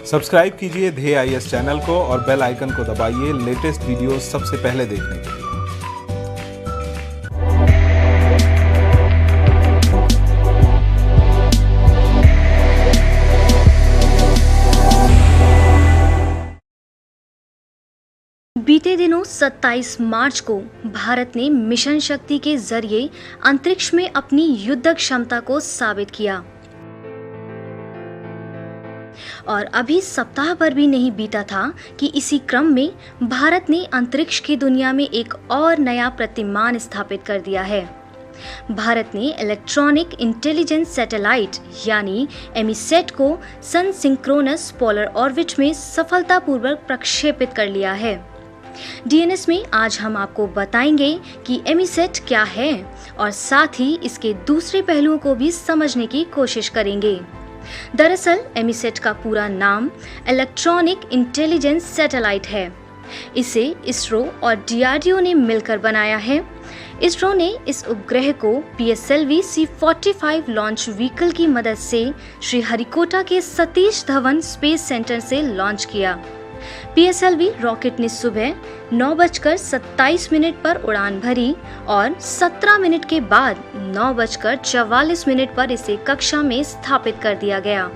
Subscribe कीजिए ध्येय IAS channel को और बेल आइकन को दबाइए लेटेस्ट वीडियो सबसे पहले देखने के लिए। बीते दिनों 27 मार्च को भारत ने मिशन शक्ति के जरिए अंतरिक्ष में अपनी युद्ध क्षमता को साबित किया और अभी सप्ताह भर भी नहीं बीता था कि इसी क्रम में भारत ने अंतरिक्ष की दुनिया में एक और नया प्रतिमान स्थापित कर दिया है। भारत ने इलेक्ट्रॉनिक इंटेलिजेंस सैटेलाइट यानी एमीसैट को सन सिंक्रोनस पोलर ऑर्बिट में सफलतापूर्वक प्रक्षेपित कर लिया है। डीएनएस में आज हम आपको बताएंगे कि एमीसैट क्या है और साथ ही इसके दूसरे पहलुओं को भी समझने की कोशिश करेंगे। दरअसल एमीसैट का पूरा नाम इलेक्ट्रॉनिक इंटेलिजेंस सैटेलाइट है। इसे इसरो और डीआरडीओ ने मिलकर बनाया है। इसरो ने इस उपग्रह को PSLV C-45 लॉन्च व्हीकल की मदद से श्रीहरिकोटा के सतीश धवन स्पेस सेंटर से लॉन्च किया। PSLV रॉकेट ने सुबह 9:27 पर उड़ान भरी और 17 मिनट के बाद 9:44 पर इसे कक्षा में स्थापित कर दिया गया।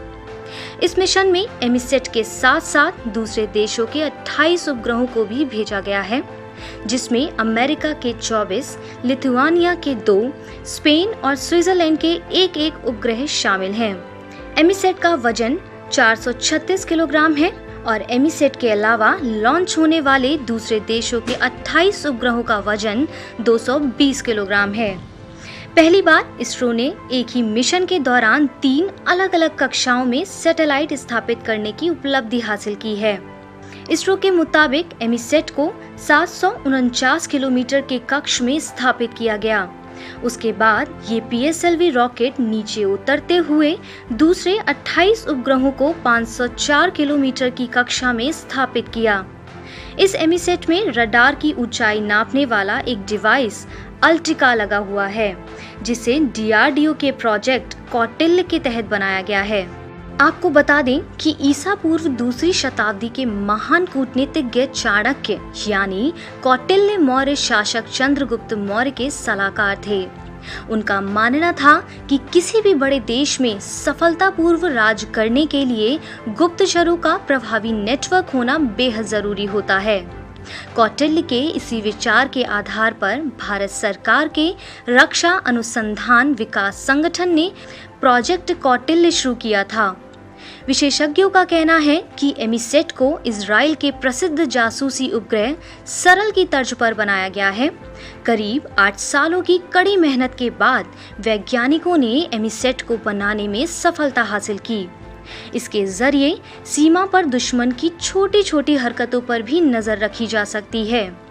इस मिशन में एमीसैट के साथ साथ दूसरे देशों के 28 उपग्रहों को भी भेजा गया है, जिसमें अमेरिका के 24, लिथुआनिया के 2, स्पेन और स्विट्जरलैंड के एक उपग्रह शामिल हैं। एमीसैट का वजन 436 किलोग्राम है और एमीसैट के अलावा लॉन्च होने वाले दूसरे देशों के 28 उपग्रहों का वजन 220 किलोग्राम है। पहली बार इसरो ने एक ही मिशन के दौरान 3 अलग-अलग कक्षाओं में सैटेलाइट स्थापित करने की उपलब्धि हासिल की है। इसरो के मुताबिक एमीसैट को 749 किलोमीटर के कक्ष में स्थापित किया गया। उसके बाद ये PSLV रॉकेट नीचे उतरते हुए दूसरे 28 उपग्रहों को 504 किलोमीटर की कक्षा में स्थापित किया। इस एमीसैट में रडार की ऊंचाई नापने वाला एक डिवाइस अल्टिका लगा हुआ है, जिसे डीआरडीओ के प्रोजेक्ट कौटिल्य के तहत बनाया गया है। आपको बता दें कि ईसा पूर्व दूसरी शताब्दी के महान कूटनीतिज्ञ चाणक्य यानी कौटिल्य मौर्य शासक चंद्रगुप्त मौर्य के सलाहकार थे। उनका मानना था कि किसी भी बड़े देश में सफलतापूर्व राज करने के लिए गुप्तचरों का प्रभावी नेटवर्क होना बेहद जरूरी होता है। कौटिल्य के इसी विचार के आधार पर भारत सरकार के रक्षा अनुसंधान विकास संगठन ने प्रोजेक्ट कौटिल्य शुरू किया था। विशेषज्ञों का कहना है कि एमीसैट को इजराइल के प्रसिद्ध जासूसी उपग्रह सरल की तर्ज पर बनाया गया है। करीब 8 सालों की कड़ी मेहनत के बाद वैज्ञानिकों ने एमीसैट को बनाने में सफलता हासिल की। इसके जरिए सीमा पर दुश्मन की छोटी-छोटी हरकतों पर भी नजर रखी जा सकती है।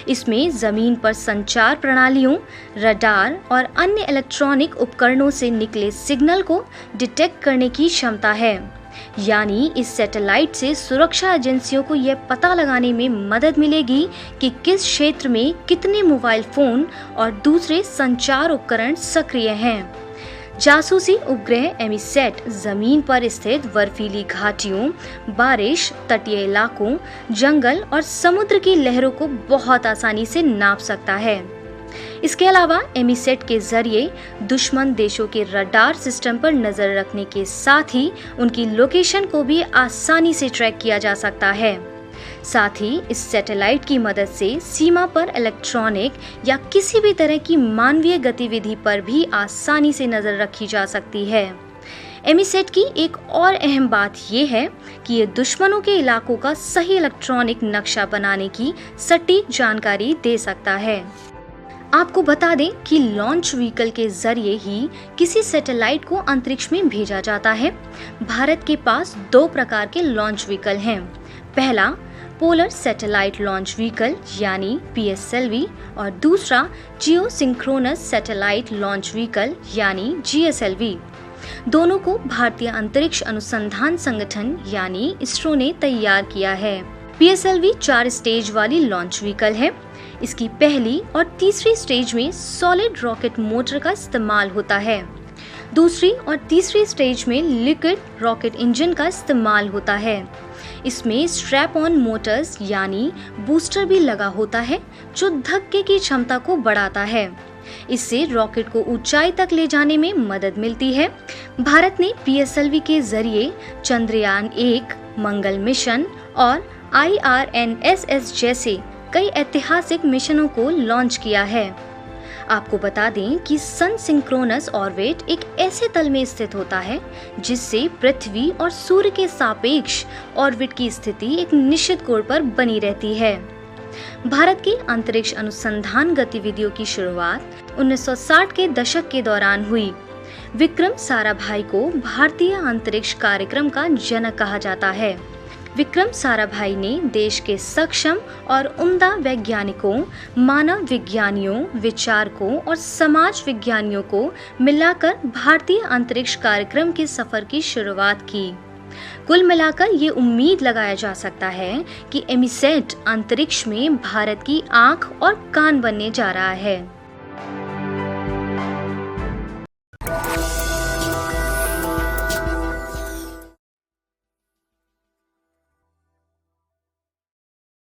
इसमें जमीन पर संचार प्रणालियों, रडार और अन्य इलेक्ट्रॉनिक उपकरणों से निकले सिग्नल को डिटेक्ट करने की क्षमता है। यानी इस सैटेलाइट से सुरक्षा एजेंसियों को यह पता लगाने में मदद मिलेगी कि किस क्षेत्र में कितने मोबाइल फोन और दूसरे संचार उपकरण सक्रिय हैं। जासूसी उपग्रह एमीसैट जमीन पर स्थित बर्फीली घाटियों, बारिश, तटीय इलाकों, जंगल और समुद्र की लहरों को बहुत आसानी से नाप सकता है। इसके अलावा एमीसैट के जरिए दुश्मन देशों के रडार सिस्टम पर नजर रखने के साथ ही उनकी लोकेशन को भी आसानी से ट्रैक किया जा सकता है। साथ ही इस सैटेलाइट की मदद से सीमा पर इलेक्ट्रॉनिक या किसी भी तरह की मानवीय गतिविधि पर भी आसानी से नजर रखी जा सकती है। एमीसैट की एक और अहम बात यह है कि ये दुश्मनों के इलाकों का सही इलेक्ट्रॉनिक नक्शा बनाने की सटीक जानकारी दे सकता है। आपको बता दें कि लॉन्च व्हीकल के जरिए ही किसी सैटेलाइट को अंतरिक्ष में भेजा जाता है। भारत के पास 2 प्रकार के लॉन्च व्हीकल हैं। पहला पोलर सैटेलाइट लॉन्च व्हीकल यानी PSLV और दूसरा जियो सिंक्रोनस सैटेलाइट लॉन्च व्हीकल यानी GSLV। दोनों को भारतीय अंतरिक्ष अनुसंधान संगठन यानी इसरो ने तैयार किया है। PSLV 4 स्टेज वाली लॉन्च व्हीकल है। इसकी पहली और तीसरी स्टेज में सॉलिड रॉकेट मोटर का इस्तेमाल होता है। दूसरी और तीसरी स्टेज में लिक्विड रॉकेट इंजन का इस्तेमाल होता है। इसमें स्ट्रैप ऑन मोटर्स यानी बूस्टर भी लगा होता है जो धक्के की क्षमता को बढ़ाता है। इससे रॉकेट को ऊंचाई तक ले जाने में मदद मिलती है। भारत ने PSLV के जरिए चंद्रयान 1, मंगल मिशन और IRNSS जैसे कई ऐतिहासिक मिशनों को लॉन्च किया है। आपको बता दें कि सन सिंक्रोनस ऑर्बिट एक ऐसे तल में स्थित होता है जिससे पृथ्वी और सूर्य के सापेक्ष ऑर्बिट की स्थिति एक निश्चित कोण पर बनी रहती है। भारत की अंतरिक्ष अनुसंधान गतिविधियों की शुरुआत 1960 के दशक के दौरान हुई। विक्रम साराभाई को भारतीय अंतरिक्ष कार्यक्रम का जनक कहा जाता है। विक्रम साराभाई ने देश के सक्षम और उम्दा वैज्ञानिकों, मानव विज्ञानियों, विचारकों और समाज विज्ञानियों को मिलाकर भारतीय अंतरिक्ष कार्यक्रम के सफर की शुरुआत की। कुल मिलाकर ये उम्मीद लगाया जा सकता है कि एमीसैट अंतरिक्ष में भारत की आंख और कान बनने जा रहा है।